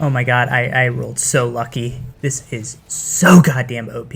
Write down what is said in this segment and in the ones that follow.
Oh my god, I rolled so lucky. This is so goddamn OP.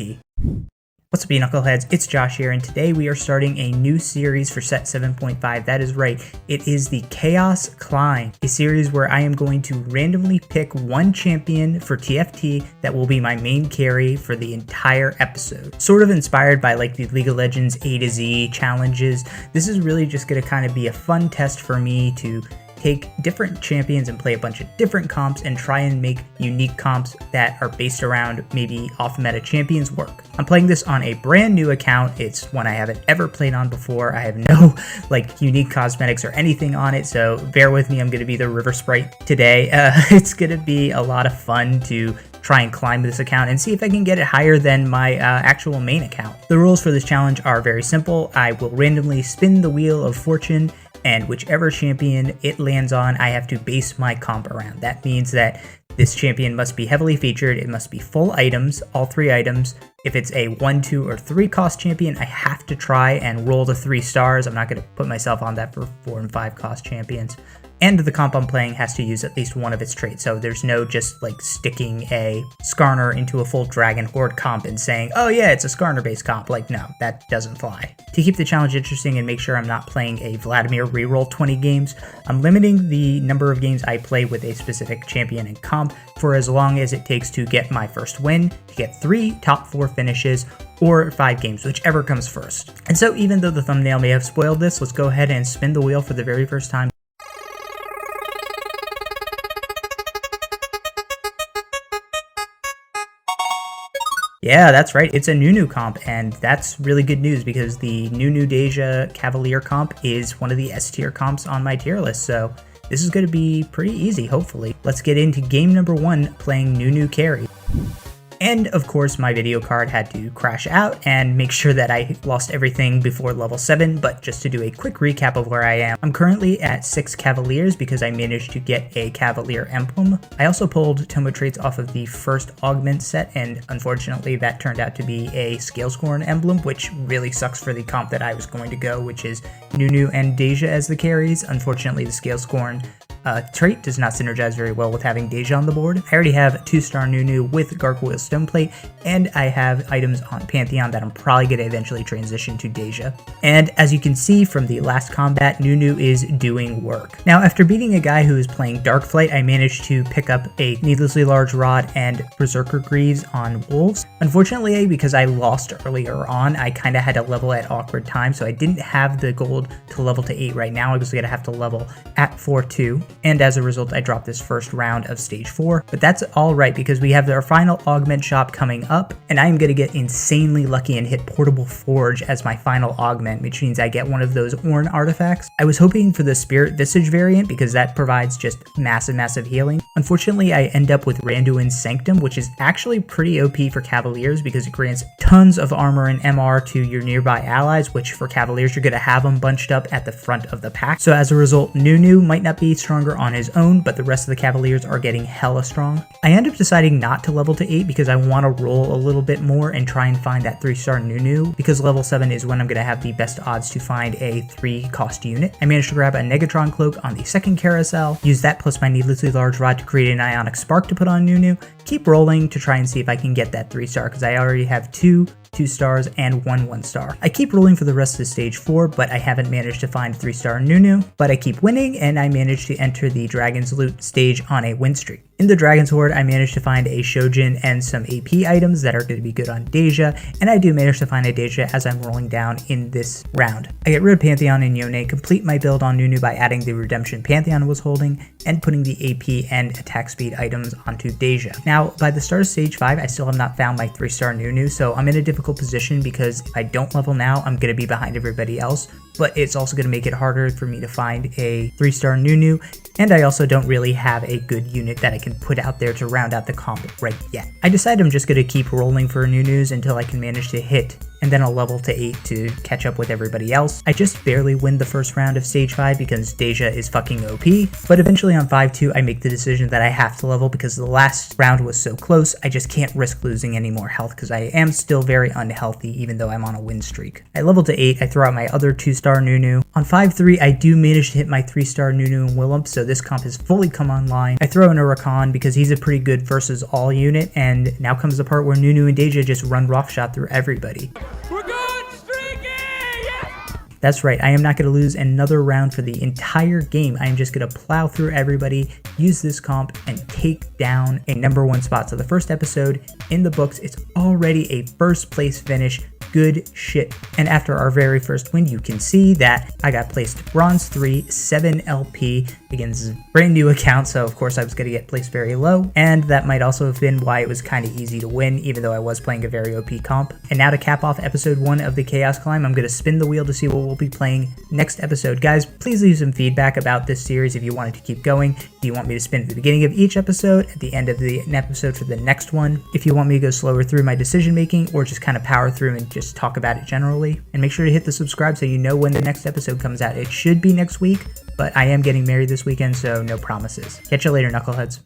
What's up, you knuckleheads? It's Josh here, and today we are starting a new series for set 7.5. That is right, it is the Chaos Climb, a series where I am going to randomly pick one champion for TFT that will be my main carry for the entire episode. Sort of inspired by like the League of Legends A to Z challenges, this is really just going to kind of be a fun test for me to take different champions and play a bunch of different comps and try and make unique comps that are based around maybe off-meta champions work. I'm playing this on a brand new account. It's one I haven't ever played on before. I have no like unique cosmetics or anything on it, so bear with me. I'm going to be the River Sprite today. It's going to be a lot of fun to try and climb this account and see if I can get it higher than my actual main account. The rules for this challenge are very simple. I will randomly spin the wheel of fortune, and whichever champion it lands on, I have to base my comp around. That means that this champion must be heavily featured, it must be full items, all 3 items. If it's a 1, 2, or 3 cost champion, I have to try and roll the 3 stars. I'm not going to put myself on that for 4 and 5 cost champions. And the comp I'm playing has to use at least one of its traits, so there's no just like sticking a Skarner into a full Dragon Horde comp and saying, oh yeah, it's a Skarner based comp. Like, no, that doesn't fly. To keep the challenge interesting and make sure I'm not playing a Vladimir reroll 20 games, I'm limiting the number of games I play with a specific champion and comp for as long as it takes to get my first win, to get 3 top 4 finishes, or 5 games, whichever comes first. And so even though the thumbnail may have spoiled this, let's go ahead and spin the wheel for the very first time. Yeah, that's right, it's a Nunu comp, and that's really good news because the Nunu Deja Cavalier comp is one of the S tier comps on my tier list, so this is going to be pretty easy, hopefully. Let's get into game number 1, playing Nunu carry. And of course, my video card had to crash out and make sure that I lost everything before level 7, but just to do a quick recap of where I am, I'm currently at 6 Cavaliers because I managed to get a Cavalier emblem. I also pulled Tomo traits off of the first augment set, and unfortunately that turned out to be a Scalescorn emblem, which really sucks for the comp that I was going to go, which is Nunu and Deja as the carries. Unfortunately, the Scalescorn trait does not synergize very well with having Deja on the board. I already have 2-star Nunu with Gargoyle Stoneplate, and I have items on Pantheon that I'm probably going to eventually transition to Deja. And as you can see from the last combat, Nunu is doing work. Now, after beating a guy who is playing Darkflight, I managed to pick up a Needlessly Large Rod and Berserker Greaves on Wolves. Unfortunately, because I lost earlier on, I kind of had to level at awkward times, so I didn't have the gold to level to 8 right now. I was going to have to level at 4-2. And as a result, I dropped this first round of stage 4. But that's all right because we have our final augment shop coming up, and I am going to get insanely lucky and hit Portable Forge as my final augment, which means I get one of those Ornn artifacts. I was hoping for the Spirit Visage variant because that provides just massive healing. Unfortunately, I end up with Randuin's Sanctum, which is actually pretty OP for Cavaliers because it grants tons of armor and MR to your nearby allies, which for Cavaliers, you're going to have them bunched up at the front of the pack. So as a result, Nunu might not be strong on his own, but the rest of the Cavaliers are getting hella strong. I end up deciding not to level to 8 because I want to roll a little bit more and try and find that 3-star Nunu, because level 7 is when I'm going to have the best odds to find a 3-cost unit. I managed to grab a Negatron Cloak on the second carousel, use that plus my Needlessly Large Rod to create an Ionic Spark to put on Nunu, keep rolling to try and see if I can get that 3-star because I already have 2 2-stars and 1 1-star. I keep rolling for the rest of stage 4, but I haven't managed to find 3-star Nunu, but I keep winning and I managed to enter the Dragon's Loot stage on a win streak. In the Dragon's Horde, I managed to find a Shojin and some AP items that are going to be good on Deja, and I do manage to find a Deja as I'm rolling down in this round. I get rid of Pantheon and Yone, complete my build on Nunu by adding the Redemption Pantheon was holding, and putting the AP and attack speed items onto Deja. Now, by the start of stage 5, I still have not found my 3-star Nunu, so I'm in a difficult position because if I don't level now, I'm going to be behind everybody else, but it's also going to make it harder for me to find a 3-star Nunu, and I also don't really have a good unit that I can put out there to round out the comp right yet. I decided I'm just going to keep rolling for Nunus until I can manage to hit and then I'll level to 8 to catch up with everybody else. I just barely win the first round of stage 5 because Deja is fucking OP, but eventually on 5-2 I make the decision that I have to level because the last round was so close. I just can't risk losing any more health because I am still very unhealthy even though I'm on a win streak. I level to 8, I throw out my other 2-star Nunu. On 5-3 I do manage to hit my 3-star Nunu and Willump, so this comp has fully come online. I throw in a Rakan because he's a pretty good versus all unit, and now comes the part where Nunu and Deja just run roughshot through everybody. We're going streaky! Yeah! That's right, I am not going to lose another round for the entire game. I am just going to plow through everybody, use this comp, and take down a #1 spot. So the first episode in the books, it's already a first place finish. Good shit. And after our very first win, you can see that I got placed bronze 3, 7 LP. Again, this is a brand new account, so of course I was going to get placed very low. And that might also have been why it was kind of easy to win, even though I was playing a very OP comp. And now to cap off episode 1 of the Chaos Climb, I'm going to spin the wheel to see what we'll be playing next episode. Guys, please leave some feedback about this series if you wanted to keep going. Do you want me to spin at the beginning of each episode, at the end of the episode for the next one? If you want me to go slower through my decision making, or just kind of power through and just talk about it generally. And make sure to hit the subscribe so you know when the next episode comes out. It should be next week, but I am getting married this weekend, so no promises. Catch you later, knuckleheads.